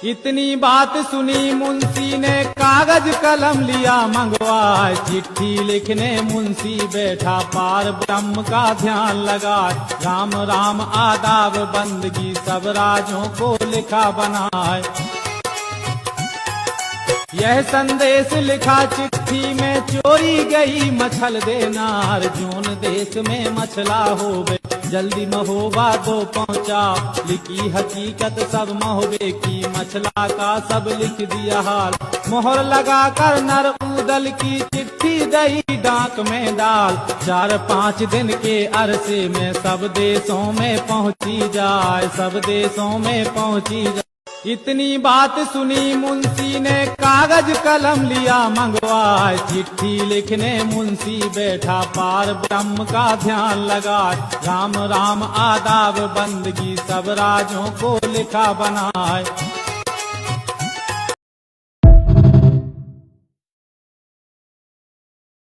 इतनी बात सुनी मुंशी ने कागज कलम लिया मंगवाए, चिट्ठी लिखने मुंशी बैठा पार ब्रह्म का ध्यान लगाए। राम राम आदाब बंदगी सब राजों को लिखा बनाए। यह संदेश लिखा चिट्ठी में चोरी गई मछल देनार, जोन देश में मछला होवे जल्दी महोबा दो पहुंचा। लिखी हकीकत सब महोबे की, मछला का सब लिख दिया हाल। मोहर लगा कर नर उदल की चिट्ठी दई डाक में डाल। 4-5 दिन के अरसे में सब देशों में पहुंची जाए, सब देशों में पहुंची जाए। इतनी बात सुनी मुंशी ने कागज कलम लिया मंगवाए, चिट्ठी लिखने मुंशी बैठा पार ब्रह्म का ध्यान लगाए। राम राम आदाब बंदगी सब राजों को लिखा बनाए।